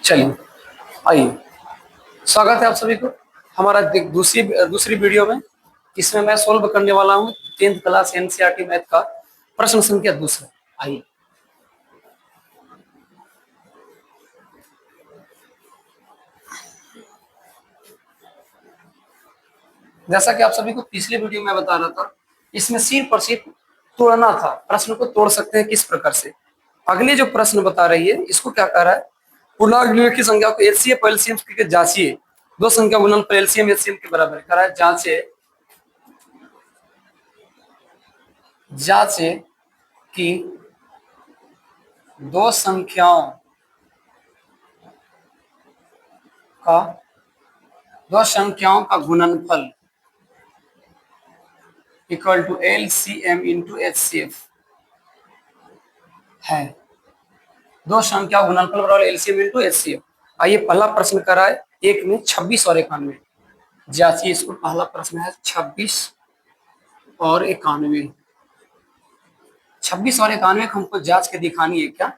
चलिए, आइए, स्वागत है आप सभी को हमारा दूसरी दूसरी वीडियो में। इसमें मैं सोल्व करने वाला हूँ 10th क्लास एनसीईआरटी मैथ का प्रश्न संख्या दूसरा। आइए, जैसा कि आप सभी को पिछले वीडियो में बता रहा था, इसमें सिर्फ और सिर्फ तोड़ना था। प्रश्न को तोड़ सकते हैं किस प्रकार से। अगले जो प्रश्न बता रही है, इसको क्या कह रहा है, पूर्णांक की संख्या को एचसीएफ और एलसीएम के जांचिए। दो संख्या गुणनफल एलसीएम एचसीएम के बराबर कह रहा है। जांचे कि दो संख्याओं का गुणनफल equal to LCM into HCF है। दो संख्या गुणनफल बराबर एलसीएम इंटू एचसीएफ। आइए, पहला प्रश्न करा है एक में 26 और 91। जांचिए इसको। पहला प्रश्न है 26 और 91। 26 और 91 हमको जांच के दिखानी है क्या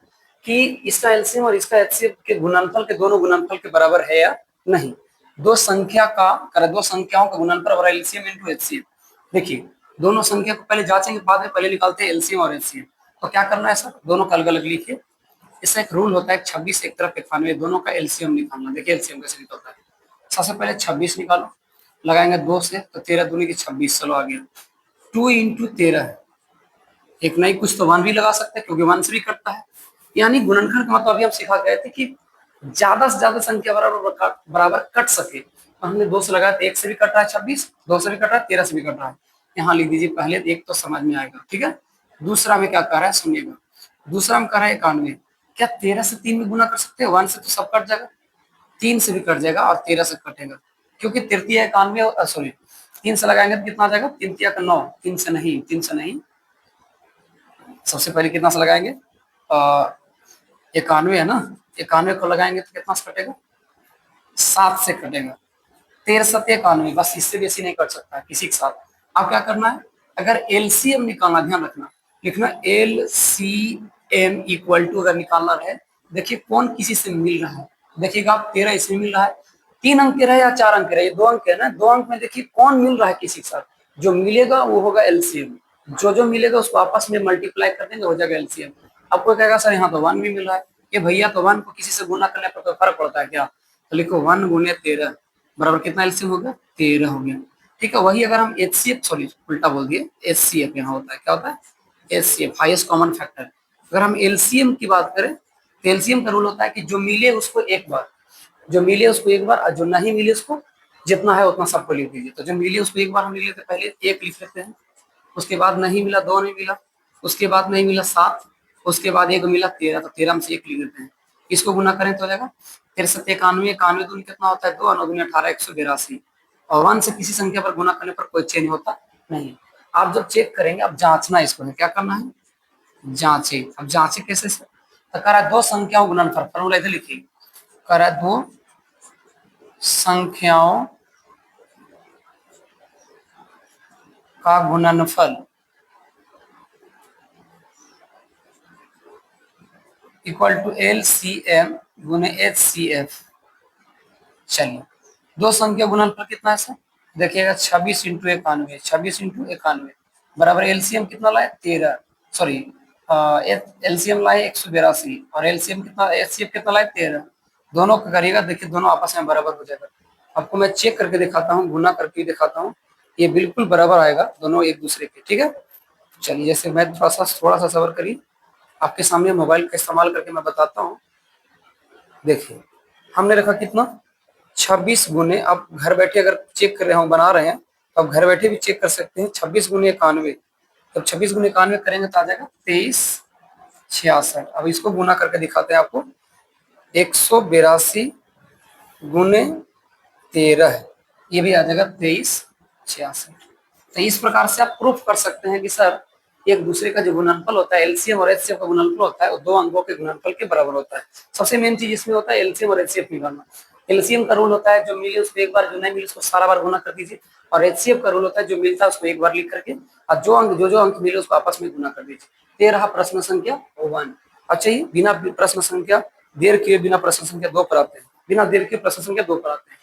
कि इसका एलसीएम और इसका एचसीएफ के गुणनफल के दोनों गुणनफल के बराबर है या नहीं। दो संख्याओं का गुणनफल बराबर एलसीएम इंटू एचसीएफ। देखिए, दोनों संख्या को पहले जांचेंगे, बाद में पहले निकालते हैं एलसीएम और एचसीएफ। तो क्या करना है सर, दोनों का अलग अलग लिखिए। इसका एक रूल होता है, 26 एक तरफ 91, दोनों का एलसीएम निकालना। देखिए एलसीएम कैसे निकलता है। सबसे पहले 26 निकालो, लगाएंगे 2 से तो 13 दूनी की 26। चलो आ गया 2 इंटू 13। एक नहीं कुछ तो 1 भी लगा सकते हैं क्योंकि 1 से भी कटता है। यानी गुणनखंड का मतलब अभी हम सिखा गए थे कि ज्यादा से ज्यादा संख्या बराबर कट सके। तो हमने 2 से लगाया तो 1 से भी कट रहा है 26, 2 से भी कट रहा है, 13 से भी कट रहा है। यहाँ लिख दीजिए पहले, एक तो समझ में आएगा। ठीक है, दूसरा में क्या कर रहा है सुनिएगा। दूसरा में कर रहा है 91। क्या 13 से 3 में गुना कर सकते हैं? 1 से तो सब कट जाएगा, 3 से भी कट जाएगा और 13 से कटेगा क्योंकि तृतीय 91 सॉरी 3 से लगाएंगे तो कितना आ जाएगा, 3 तिया का 9। 3 से नहीं, सबसे पहले कितना से लगाएंगे, 91 है ना। 91 को लगाएंगे तो कितना से कटेगा, 7 से कटेगा। 13 7 91, बस इससे बेसी नहीं कट सकता किसी के साथ। अब क्या करना है, अगर एलसीएम निकालना, ध्यान रखना, लिखना एलसीएम इक्वल टू, अगर निकालना रहे, देखिए कौन किसी से मिल रहा है। देखिएगा आप, 13 इसमें मिल रहा है, 3 अंक के रहे या 4 अंक के रहे, ये 2 अंक है ना। 2 अंक में देखिए कौन मिल रहा है किसी के साथ, जो मिलेगा वो होगा एलसीएम। जो मिलेगा उसको आपस में मल्टीप्लाई कर देंगे, हो जाएगा एलसीएम। आपको कहेगा सर यहाँ तो 1 भी मिल रहा है, ये भैया तो 1 को किसी से गुना करने पर तो फर्क पड़ता है क्या। तो लिखो 1 गुने 13 बराबर कितना एलसीएम हो गया, 13 हो गया। ठीक है, वही अगर हम एचसीएफ, सॉरी उल्टा बोल दिए, एचसीएफ यहाँ होता है, क्या होता है एचसीएफ, हाईएस्ट कॉमन फैक्टर। अगर हम एलसीएम की बात करें तो एलसीएम का रूल होता है कि जो मिले उसको एक बार, और जो नहीं मिले उसको जितना है उतना सबको लिख दीजिए। तो जो मिले उसको एक बार हम लिख लेते हैं, पहले 1 लिख लेते हैं, उसके बाद नहीं मिला 2 नहीं मिला, उसके बाद नहीं मिला 7, उसके बाद 1 मिला 13, तो 13 में से 1 लिख देते हैं। इसको गुना करें तो हो जाएगा 13 7 91, 91 दूनी कितना होता है 2, 9 दूनी 18, 182। और 1 से किसी संख्या पर गुना करने पर कोई चेंज होता नहीं। आप जब चेक करेंगे, अब जांचना इसको है, क्या करना है, जांचे। अब जांचे कैसे से, तो कह रहा है दो संख्याओं गुणनफल, फॉर्मूला इधर लिखिए, कह रहा है दो संख्याओं का गुणनफल इक्वल टू एलसीएम गुने एचसीएफ। चलिए, दो संख्या गुणनफल कितना है सर, देखिएगा 26 इंटू 91, 26 इंटू 91 बराबर एलसीएम कितना लाए 13, सॉरी एलसीएम लाए 182 और एलसीएम कितना, एचसीएफ कितना लाए 13। दोनों का करिएगा, देखिए दोनों आपस में बराबर हो जाएगा। आपको मैं चेक करके दिखाता हूँ, गुना करके दिखाता हूँ, ये बिल्कुल बराबर आएगा दोनों एक दूसरे के। ठीक है, चलिए, जैसे मैं थोड़ा सा सबर करिए, आपके सामने मोबाइल का इस्तेमाल करके मैं बताता हूँ। देखिए, हमने रखा कितना 26 गुने, आप घर बैठे अगर चेक कर रहे हो, बना रहे हैं तो आप घर बैठे भी चेक कर सकते हैं। 26 गुने 91, तब 26 गुने 91 करेंगे तो आ जाएगा 2366। अब इसको गुना करके दिखाते हैं आपको, 182 गुने 13, ये भी आ जाएगा 2366। तो इस प्रकार से आप प्रूफ कर सकते हैं कि सर एक दूसरे का जो गुणनफल होता है, एलसीएम और एचसीएफ का गुणनफल होता है, वो दो अंकों के गुणनफल के बराबर होता है। सबसे मेन चीज इसमें होता है एलसीएम और एचसीएफ निकालना। एलसीएम का रूल होता है जो मिले उसको एक बार, जो नहीं मिले उसको सारा बार गुना कर दीजिए। और एचसीएफ का रूल होता है जो मिलता है उसको एक बार लिख करके, और जो अंक मिले उसको आपस में गुना कर दीजिए। ये रहा प्रश्न संख्या 1। अच्छा, ये बिना प्रश्न संख्या देर किए बिना प्रश्न संख्या 2 पर आते हैं, बिना देर के प्रश्न संख्या 2 पर आते हैं।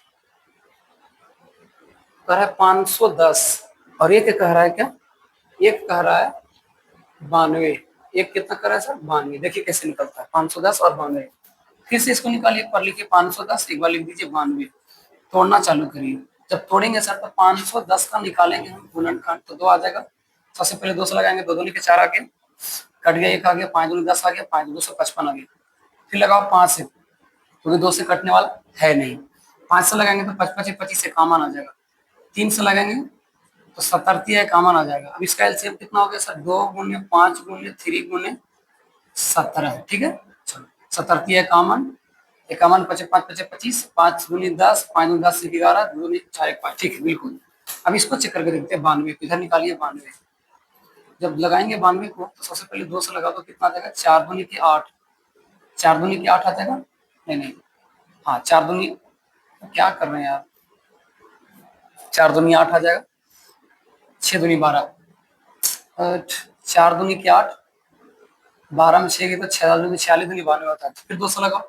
कह रहा है 510 और एक कह रहा है क्या, एक कह रहा है 92। एक कितना कर रहा है सर, 92। देखिए कैसे निकलता है 510 और 92। फिर से इसको निकालिए, एक बार लिखिए 510, एक बार लिख दीजिए 92। तोड़ना चालू करिए। जब तोड़ेंगे सर तो 510 का निकालेंगे हम गुणनखंड तो 2 आ जाएगा। सबसे पहले 2 से लगाएंगे, 2 दूनी के 4 आ गए, कट गया 1 आ गया, 5 दूनी 10 आ गया, 5 2 से 55 आ गया। फिर लगाओ 5 से, क्योंकि 2 से कटने वाला है नहीं। 5 से लगाएंगे तो 55 25 से कॉमन आ जाएगा। 3 से लगाएंगे तो 77 है, कॉमन आ जाएगा। अब इसका एलसीएम कितना हो गया सर, 2 गुने 5 गुने 3 गुने 17। ठीक है, चलो 77 है कॉमन, 51 5 5 5 25, 5 दूनी 10, 5 दूनी 10 से 11, 2 दूनी 4 1 5। ठीक है बिल्कुल। अब इसको चेक करके देखते हैं 92 इधर निकालिए 92। जब लगाएंगे 92 को तो सबसे पहले 2 से लगा तो कितना आ जाएगा, 4 दूनी की 8, 4 दूनी की 8 आ जाएगा। नहीं नहीं, हाँ 4 दूनी, क्या कर रहे हैं यार, 4 दूनी 8 आ जाएगा, 6 दूनी 12, 4 दूनी की 8, 12 में 6 की तो 6 दूनी 46 दूनी 92 होता है। फिर 2 से लगाओ,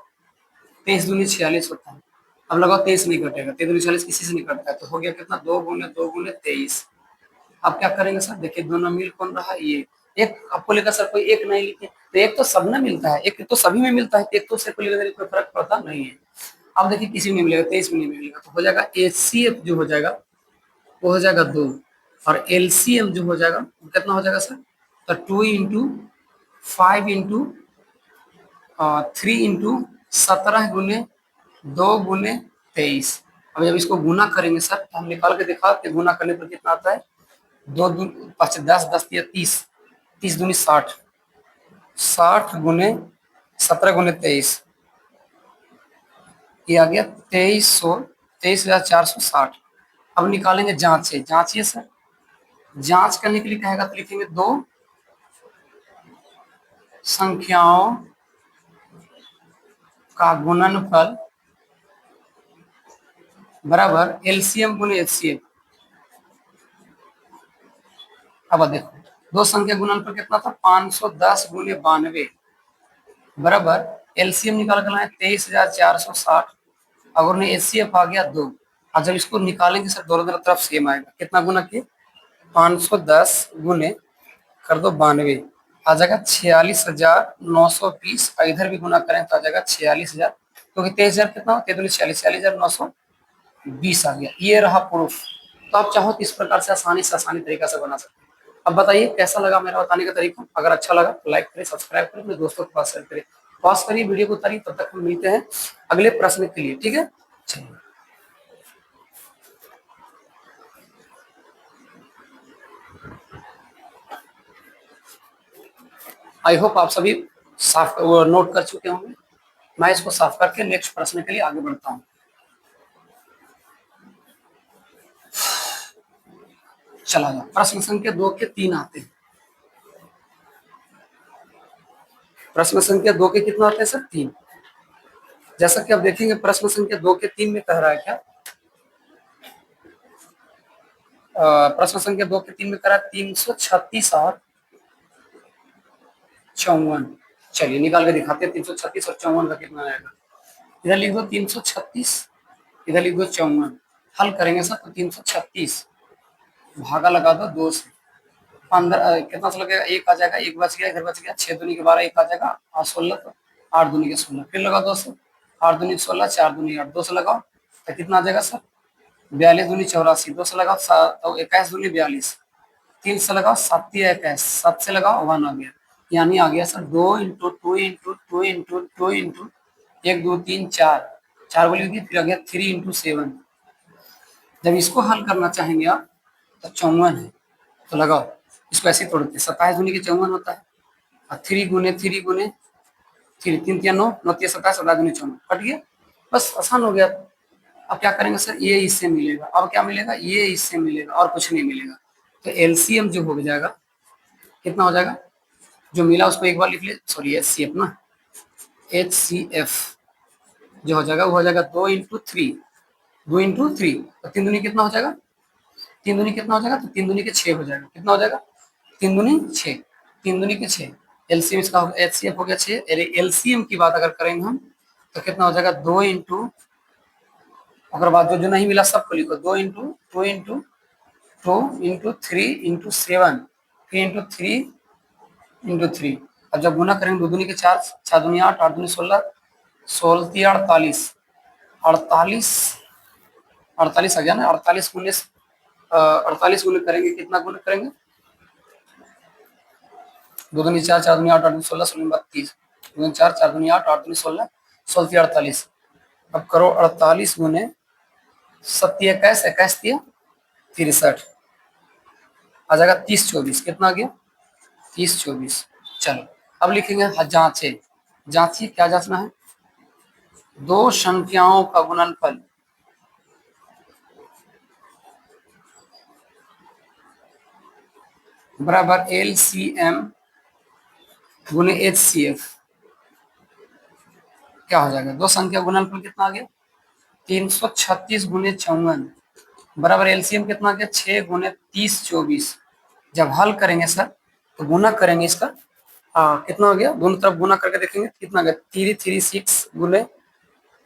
23 दूनी 46 होता है। अब लगाओ 23 नहीं कटेगा, 23 दूनी 46 किसी से नहीं कटता है, तो हो गया कितना, 2 गुने 2 गुने 23। अब क्या करेंगे सर, देखिए दोनों मिल कौन रहा है, ये एक। आपको लेकर सर कोई एक नहीं लिखे तो एक तो सब में मिलता है, एक तो सभी में मिलता है, एक तो से कोई कोई फर्क पड़ता नहीं है। अब देखिए किसी में नहीं मिलेगा, 23 में नहीं मिलेगा, तो हो जाएगा एचसीएफ जो हो जाएगा वो हो जाएगा 2, और एलसीएम जो हो जाएगा वो कितना हो जाएगा सर, तो 2 इंटू 5 इंटू 3 इंटू 17 गुने 2 गुने 23। अब जब इसको गुना करेंगे सर तो हम निकाल के दिखाते, गुना करने पर कितना आता है, 2 5 10 10 या 30, 30 दूनी 60, 60 गुने 17 गुने 23, ये आ गया 23,460। अब निकालेंगे जांच से, जांचिए सर। जांच करने के लिए कहेगा तो लिखेंगे 2 संख्याओं का गुणनफल बराबर एलसीएम गुने एचसीएफ। अब देखो 2 संख्या गुणनफल कितना था, 510 गुने 92 बराबर एलसीएम निकाल कर लाए 23,460, अगर ने एचसीएफ आ गया 2। और जब इसको निकालेंगे सर दोनों तरफ सेम आएगा, कितना गुना किए, 510 गुने कर दो 92, आ जाएगा 46,920। इधर भी गुना करें तो आ जाएगा 46,000, क्योंकि 23,000 कितना हो, 46,920 आ गया। ये रहा प्रूफ। तो आप चाहो तो इस प्रकार से आसानी तरीका से बना सकते हैं। अब बताइए कैसा लगा मेरा बताने का तरीका। अगर अच्छा लगा तो लाइक करें, सब्सक्राइब करें, अपने दोस्तों के पास शेयर करें, पॉज करिए वीडियो को उतारिए। तब तक हम मिलते हैं अगले प्रश्न के लिए, ठीक है। चलिए, आई होप आप सभी साफ नोट कर चुके होंगे। मैं इसको साफ करके नेक्स्ट प्रश्न के लिए आगे बढ़ता हूँ। चला जाओ, प्रश्न संख्या 2 के 3 आते हैं। प्रश्न संख्या 2 के कितना आते हैं सर, 3। जैसा कि आप देखेंगे प्रश्न संख्या 2 के 3 में कह रहा है क्या, प्रश्न संख्या 2 के 3 में कह रहा है 336 और 54। चलिए निकाल के दिखाते हैं 336 और 54 का कितना आएगा। इधर लिख दो 336, इधर लिख दो 54। हल करेंगे सर तो 336 भागा लगा दो 2 से, 15 कितना सा लगेगा, 1 आ जाएगा, 1 बच गया, इधर बच गया, 6 दूनी के 12, 1 आ जाएगा, और 16 तो 8 दूनी के 16। फिर लगा 2 से, 8 दूनी 16, 4 दूनी 8, 2 से लगाओ तो कितना आ जाएगा सर, 42 दूनी 84, 2 से लगाओ तो 21 दूनी 42, 3 से लगाओ 7 21, 7 से लगाओ 1 आ गया। यानी आ गया sir 2 into 2 into 2 into 2 into 1 2 3 4, 4 बोली होगी, फिर आ गया 3 इंटू 7। जब इसको हल करना चाहेंगे आप तो 54 है, तो लगाओ इसको ऐसे तोड़ते, 27 दूनी के 54 होता है, और 3 गुने 3 गुने 3, 3 3 9, 9 3 27, 27 दूनी 54, कट गया, बस आसान हो गया। अब क्या करेंगे सर, ये इससे मिलेगा, अब क्या मिलेगा, ये इससे मिलेगा, और कुछ नहीं मिलेगा। तो एलसीएम जो हो जाएगा कितना हो जाएगा, जो मिला उसको एक बार लिख ले, सॉरी एचसीएफ ना, एचसीएफ जो हो जाएगा वो हो जाएगा 2 इंटू 3, 2 इंटू 3, तो 3 दूनी कितना हो जाएगा, 3 दूनी कितना हो जाएगा, तो 3 दूनी के 6 हो जाएगा, कितना हो जाएगा, 3 दूनी 6, 3 दूनी के 6, एलसीएम इसका एचसीएफ हो गया 6। एलसीएम की बात अगर करेंगे हम तो कितना हो जाएगा 2 इंटू, अगर बात जो नहीं मिला सबको लिखो, 2 into 2 into 2 into 3 into 7 3 into 3 into 3। अब जब गुना करेंगे 2 दूनी के 4, 4 दूनी 8, 8 दूनी 16, 16 3 48, 48 48 आ गया ना। 48 गुने 48 गुने करेंगे, कितना गुना करेंगे, 2 दूनी 4, 4 दूनी 8, 8 दूनी 16, 16 32, 2 दूनी 4, 4 दूनी 8, 8 दूनी 16, 16 3 48। अब करो 48 गुने 7 21, 21 दिया 63, आ जाएगा 30 24, कितना आ गया 30 24। चलो अब लिखेंगे जांचे। जांचिए, क्या जांचना है, दो संख्याओं का गुणनफल बराबर एलसीएम गुने एचसीएफ। क्या हो जाएगा, दो संख्या गुणनफल कितना आ गया 336 गुने 54 बराबर एलसीएम कितना आ गया 6 गुने 30 24। जब हल करेंगे सर तो गुना करेंगे इसका, कितना हो गया, दोनों तरफ गुना करके देखेंगे कितना आ गया 336 गुने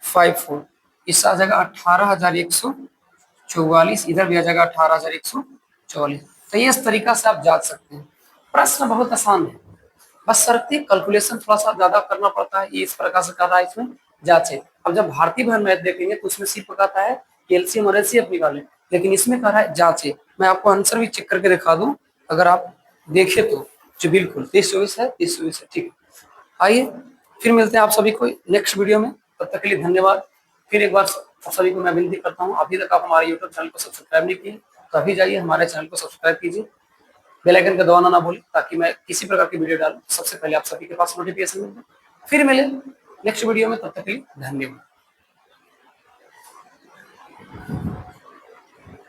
54, इससे आ जाएगा 18,144, इधर भी आ जाएगा 18,144। तो ये इस तरीका से आप जांच सकते हैं। प्रश्न बहुत आसान है, बस शर्ती कैलकुलेशन थोड़ा सा ज्यादा करना पड़ता है। ये इस प्रकार से कर रहा है इसमें जांचे। अब जब भारतीय भर मैथ देखेंगे तो उसमें सिर्फ कहता है एलसीएम और एचसीएफ निकालें, लेकिन इसमें कह रहा है जांचे। मैं आपको आंसर भी चेक करके दिखा दूं, अगर आप देखें तो जो बिल्कुल 30 24 है, 30 24 है। ठीक है, आइए फिर मिलते हैं आप सभी को नेक्स्ट वीडियो में। तब तक के लिए धन्यवाद। फिर एक बार आप सभी को मैं विनती करता हूँ, अभी तक आप हमारे यूट्यूब चैनल को सब्सक्राइब नहीं किए तो अभी जाइए हमारे चैनल को सब्सक्राइब कीजिए, बेल आइकन का दबाना ना भूलें, ताकि मैं किसी प्रकार की वीडियो डालूं सबसे पहले आप सभी के पास नोटिफिकेशन मिले। फिर मिले नेक्स्ट वीडियो में, तब तक के लिए धन्यवाद।